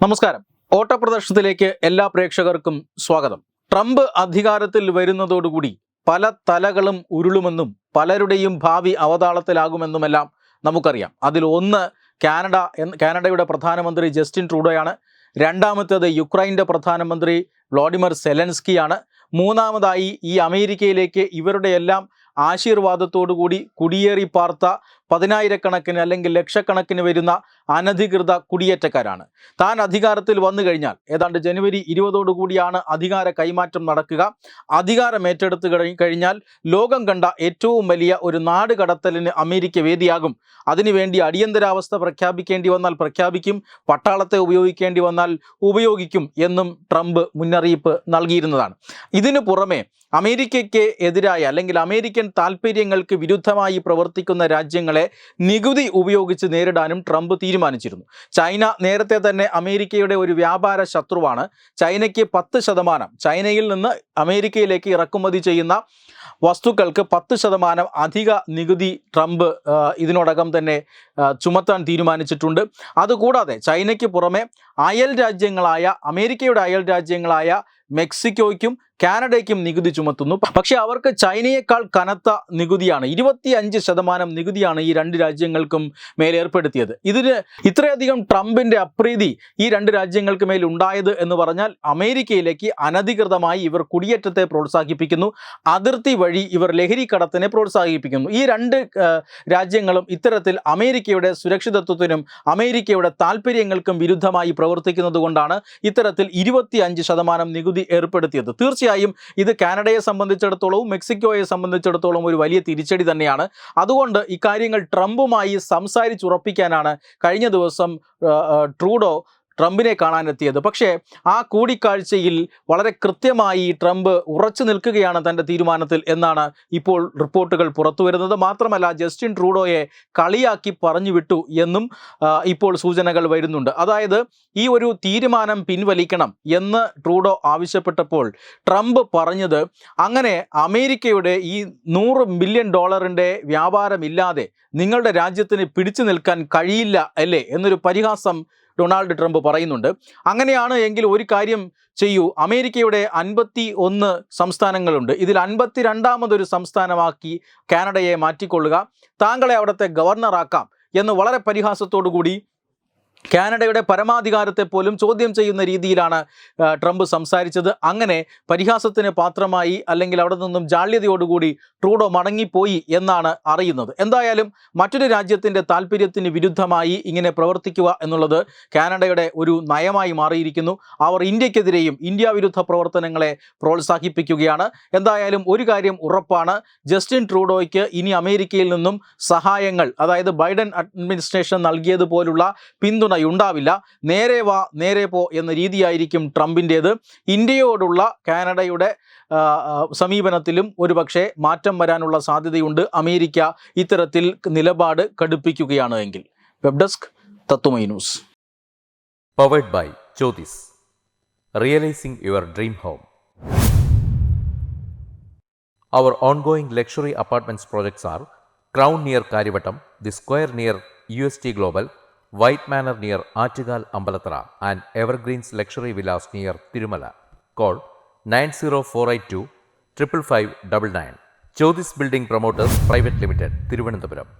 നമസ്കാരം. ഓട്ടപ്രദർശനത്തിലേക്ക് എല്ലാ പ്രേക്ഷകർക്കും സ്വാഗതം. ട്രംപ് അധികാരത്തിൽ വരുന്നതോടുകൂടി പല തലകളും ഉരുളുമെന്നും പലരുടെയും ഭാവി അവതാളത്തിലാകുമെന്നുമെല്ലാം നമുക്കറിയാം. അതിൽ ഒന്ന് കാനഡയുടെ പ്രധാനമന്ത്രി ജസ്റ്റിൻ ട്രൂഡോയാണ്. രണ്ടാമത്തേത് യുക്രൈൻ്റെ പ്രധാനമന്ത്രി വ്ളാഡിമിർ സെലൻസ്കിയാണ്. മൂന്നാമതായി ഈ അമേരിക്കയിലേക്ക് ഇവരുടെയെല്ലാം ആശീർവാദത്തോടുകൂടി കുടിയേറി പാർത്ത പതിനായിരക്കണക്കിന് അല്ലെങ്കിൽ ലക്ഷക്കണക്കിന് വരുന്ന അനധികൃത കുടിയേറ്റക്കാരാണ്. താൻ അധികാരത്തിൽ വന്നു കഴിഞ്ഞാൽ ഏതാണ്ട് ജനുവരി 20 അധികാര കൈമാറ്റം നടക്കുക. അധികാരം ഏറ്റെടുത്ത് കഴിഞ്ഞാൽ ലോകം കണ്ട ഏറ്റവും വലിയ ഒരു നാട് കടത്തലിന് അമേരിക്ക വേദിയാകും. അതിനുവേണ്ടി അടിയന്തരാവസ്ഥ പ്രഖ്യാപിക്കേണ്ടി വന്നാൽ പ്രഖ്യാപിക്കും, പട്ടാളത്തെ ഉപയോഗിക്കേണ്ടി വന്നാൽ ഉപയോഗിക്കും എന്നും ട്രംപ് മുന്നറിയിപ്പ് നൽകിയിരുന്നതാണ്. ഇതിനു പുറമെ അമേരിക്കയ്ക്ക് എതിരായ അല്ലെങ്കിൽ അമേരിക്കൻ താൽപ്പര്യങ്ങൾക്ക് വിരുദ്ധമായി പ്രവർത്തിക്കുന്ന രാജ്യങ്ങളെ നികുതി ഉപയോഗിച്ച് നേരിടാനും ട്രംപ് തീരുമാനിച്ചിരുന്നു. ചൈന നേരത്തെ തന്നെ അമേരിക്കയുടെ ഒരു വ്യാപാര ശത്രുവാണ്. ചൈനയ്ക്ക് 10%, ചൈനയിൽ നിന്ന് അമേരിക്കയിലേക്ക് ഇറക്കുമതി ചെയ്യുന്ന വസ്തുക്കൾക്ക് 10% അധിക നികുതി ട്രംപ് ഇതിനോടകം തന്നെ ചുമത്താൻ തീരുമാനിച്ചിട്ടുണ്ട്. അതുകൂടാതെ ചൈനയ്ക്ക് പുറമെ അമേരിക്കയുടെ അയൽ രാജ്യങ്ങളായ മെക്സിക്കോയ്ക്കും കാനഡയ്ക്കും നികുതി ചുമത്തുന്നു. പക്ഷേ അവർക്ക് ചൈനയേക്കാൾ കനത്ത നികുതിയാണ്, 25% നികുതിയാണ് ഈ രണ്ട് രാജ്യങ്ങൾക്കും മേൽ ഏർപ്പെടുത്തിയത്. ഇതിന് ഇത്രയധികം ട്രംപിൻ്റെ അപ്രീതി ഈ രണ്ട് രാജ്യങ്ങൾക്ക് മേൽ ഉണ്ടായത് എന്ന് പറഞ്ഞാൽ അമേരിക്കയിലേക്ക് അനധികൃതമായി ഇവർ കുടിയേറ്റത്തെ പ്രോത്സാഹിപ്പിക്കുന്നു, അതിർത്തി വഴി ഇവർ ലഹരിക്കടത്തിനെ പ്രോത്സാഹിപ്പിക്കുന്നു. ഈ രണ്ട് രാജ്യങ്ങളും ഇത്തരത്തിൽ അമേരിക്കയുടെ സുരക്ഷിതത്വത്തിനും അമേരിക്കയുടെ താല്പര്യങ്ങൾക്കും വിരുദ്ധമായി പ്രവർത്തിക്കുന്നത് കൊണ്ടാണ് ഇത്തരത്തിൽ 25% നികുതി ഏർപ്പെടുത്തിയത്. തീർച്ചയായും ഇത് കാനഡയെ സംബന്ധിച്ചിടത്തോളവും മെക്സിക്കോയെ സംബന്ധിച്ചിടത്തോളം ഒരു വലിയ തിരിച്ചടി തന്നെയാണ്. അതുകൊണ്ട് ഇക്കാര്യങ്ങൾ ട്രംപുമായി സംസാരിച്ചുറപ്പിക്കാനാണ് കഴിഞ്ഞ ദിവസം ട്രൂഡോ ട്രംപിനെ കാണാനെത്തിയത്. പക്ഷേ ആ കൂടിക്കാഴ്ചയിൽ വളരെ കൃത്യമായി ട്രംപ് ഉറച്ചു നിൽക്കുകയാണ് തൻ്റെ തീരുമാനത്തിൽ എന്നാണ് ഇപ്പോൾ റിപ്പോർട്ടുകൾ പുറത്തു വരുന്നത്. മാത്രമല്ല ജസ്റ്റിൻ ട്രൂഡോയെ കളിയാക്കി പറഞ്ഞു വിട്ടു എന്നും ഇപ്പോൾ സൂചനകൾ വരുന്നുണ്ട്. അതായത് ഈ ഒരു തീരുമാനം പിൻവലിക്കണം എന്ന് ട്രൂഡോ ആവശ്യപ്പെട്ടപ്പോൾ ട്രംപ് പറഞ്ഞത്, അങ്ങനെ അമേരിക്കയുടെ ഈ $100 ബില്യൺ വ്യാപാരമില്ലാതെ നിങ്ങളുടെ രാജ്യത്തിന് പിടിച്ചു നിൽക്കാൻ കഴിയില്ല അല്ലേ എന്നൊരു പരിഹാസം ഡൊണാൾഡ് ട്രംപ് പറയുന്നുണ്ട്. അങ്ങനെയാണ് എങ്കിൽ ഒരു കാര്യം ചെയ്യൂ, അമേരിക്കയുടെ 51 സംസ്ഥാനങ്ങളുണ്ട്, ഇതിൽ 52ാമതൊരു സംസ്ഥാനമാക്കി കാനഡയെ മാറ്റിക്കൊള്ളുക, താങ്കളെ അവിടുത്തെ ഗവർണറാക്കാം എന്ന് വളരെ പരിഹാസത്തോടു കൂടി കാനഡയുടെ പരമാധികാരത്തെ പോലും ചോദ്യം ചെയ്യുന്ന രീതിയിലാണ് ട്രംപ് സംസാരിച്ചത്. അങ്ങനെ പരിഹാസത്തിന് പാത്രമായി അല്ലെങ്കിൽ അവിടെ നിന്നും ജാള്യതയോടുകൂടി ട്രൂഡോ മടങ്ങിപ്പോയി എന്നാണ് അറിയുന്നത്. എന്തായാലും മറ്റൊരു രാജ്യത്തിൻ്റെ താല്പര്യത്തിന് വിരുദ്ധമായി ഇങ്ങനെ പ്രവർത്തിക്കുക എന്നുള്ളത് കാനഡയുടെ ഒരു നയമായി മാറിയിരിക്കുന്നു. അവർ ഇന്ത്യക്കെതിരെയും ഇന്ത്യ വിരുദ്ധ പ്രവർത്തനങ്ങളെ പ്രോത്സാഹിപ്പിക്കുകയാണ്. എന്തായാലും ഒരു കാര്യം ഉറപ്പാണ്, ജസ്റ്റിൻ ട്രൂഡോയ്ക്ക് ഇനി അമേരിക്കയിൽ നിന്നും സഹായങ്ങൾ, അതായത് ബൈഡൻ അഡ്മിനിസ്ട്രേഷൻ നൽകിയതുപോലുള്ള പിന്തുണ ഉണ്ടാവില്ല. നേരെ വാ നേരെ പോ എന്ന രീതിയായിരിക്കും ട്രംപിൻ്റേത്. ഇന്ത്യയോടുള്ള കാനഡയുടെ സമീപനത്തിലും ഒരുപക്ഷെ മാറ്റം വരാനുള്ള സാധ്യതയുണ്ട് അമേരിക്ക ഇത്തരത്തിൽ നിലപാട് കടുപ്പിക്കുകയാണ് എങ്കിൽ. Web desk Tatwamayi news. Powered by Jyothis, realising your dream home. Our ongoing luxury apartments projects are Crown near Karivattam, The Square near UST Global, White Manor near Aattugal Ambalathara, and Evergreens Luxury Villas near Tirumala. Call 90482 55599. Jyothis Building Promoters Private Limited, Thiruvananthapuram.